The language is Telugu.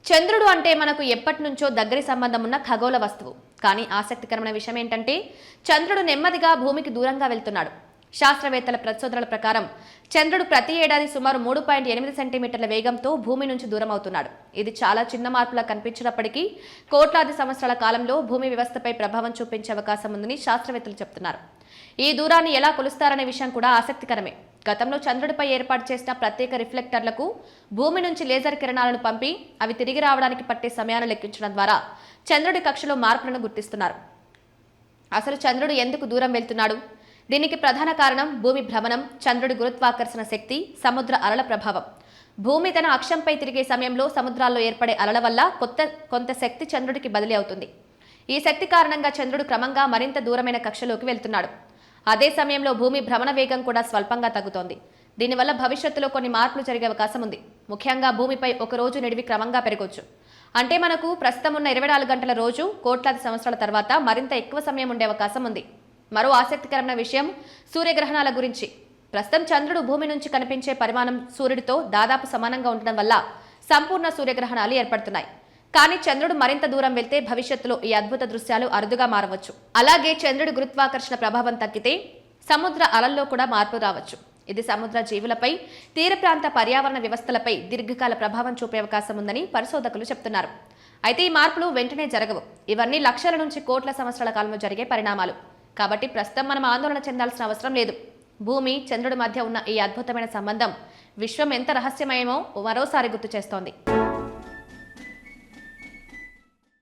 చంద్రుడు అంటే మనకు ఎప్పటి నుంచో దగ్గరి సంబంధం ఉన్న ఖగోళ వస్తువు. కానీ ఆసక్తికరమైన విషయం ఏంటంటే చంద్రుడు నెమ్మదిగా భూమికి దూరంగా వెళ్తున్నాడు. శాస్త్రవేత్తల పరిశోధనల ప్రకారం చంద్రుడు ప్రతి ఏడాది సుమారు 3.8 సెంటీమీటర్ల వేగంతో భూమి నుంచి దూరం అవుతున్నాడు. ఇది చాలా చిన్న మార్పులా కనిపించినప్పటికీ కోట్లాది సంవత్సరాల కాలంలో భూమి వ్యవస్థపై ప్రభావం చూపించే అవకాశం ఉందని శాస్త్రవేత్తలు చెబుతున్నారు. ఈ దూరాన్ని ఎలా కొలుస్తారనే విషయం కూడా ఆసక్తికరమే. గతంలో చంద్రుడిపై ఏర్పాటు చేసిన ప్రత్యేక రిఫ్లెక్టర్లకు భూమి నుంచి లేజర్ కిరణాలను పంపి అవి తిరిగి రావడానికి పట్టే సమయాన్ని లెక్కించడం ద్వారా చంద్రుడి కక్షలో మార్పులను గుర్తిస్తున్నారు. అసలు చంద్రుడు ఎందుకు దూరం వెళ్తున్నాడు? దీనికి ప్రధాన కారణం భూమి భ్రమణం, చంద్రుడి గురుత్వాకర్షణ శక్తి, సముద్ర అలల ప్రభావం. భూమి తన అక్షంపై తిరిగే సమయంలో సముద్రాల్లో ఏర్పడే అలల వల్ల కొంత శక్తి చంద్రుడికి బదిలీ అవుతుంది. ఈ శక్తి కారణంగా చంద్రుడు క్రమంగా మరింత దూరమైన కక్షలోకి వెళ్తున్నాడు. అదే సమయంలో భూమి భ్రమణ వేగం కూడా స్వల్పంగా తగ్గుతోంది. దీనివల్ల భవిష్యత్తులో కొన్ని మార్పులు జరిగే అవకాశం ఉంది. ముఖ్యంగా భూమిపై ఒక రోజు నిడివి క్రమంగా పెరగొచ్చు. అంటే మనకు ప్రస్తుతం ఉన్న 24 గంటల రోజు కోట్లాది సంవత్సరాల తర్వాత మరింత ఎక్కువ సమయం ఉండే అవకాశం ఉంది. మరో ఆసక్తికరమైన విషయం సూర్యగ్రహణాల గురించి. ప్రస్తుతం చంద్రుడు భూమి నుంచి కనిపించే పరిమాణం సూర్యుడితో దాదాపు సమానంగా ఉండడం వల్ల సంపూర్ణ సూర్యగ్రహణాలు ఏర్పడుతున్నాయి. కానీ చంద్రుడు మరింత దూరం వెళ్తే భవిష్యత్తులో ఈ అద్భుత దృశ్యాలు అరుదుగా మారవచ్చు. అలాగే చంద్రుడి గురుత్వాకర్షణ ప్రభావం తగ్గితే సముద్ర అలల్లో కూడా మార్పు రావచ్చు. ఇది సముద్ర జీవులపై, తీర ప్రాంత పర్యావరణ వ్యవస్థలపై దీర్ఘకాల ప్రభావం చూపే అవకాశం ఉందని పరిశోధకులు చెబుతున్నారు. అయితే ఈ మార్పులు వెంటనే జరగవు. ఇవన్నీ లక్షల నుంచి కోట్ల సంవత్సరాల కాలంలో జరిగే పరిణామాలు. కాబట్టి ప్రస్తుతం మనం ఆందోళన చెందాల్సిన అవసరం లేదు. భూమి, చంద్రుడి మధ్య ఉన్న ఈ అద్భుతమైన సంబంధం విశ్వం ఎంత రహస్యమయమో మరోసారి గుర్తు చేస్తోంది.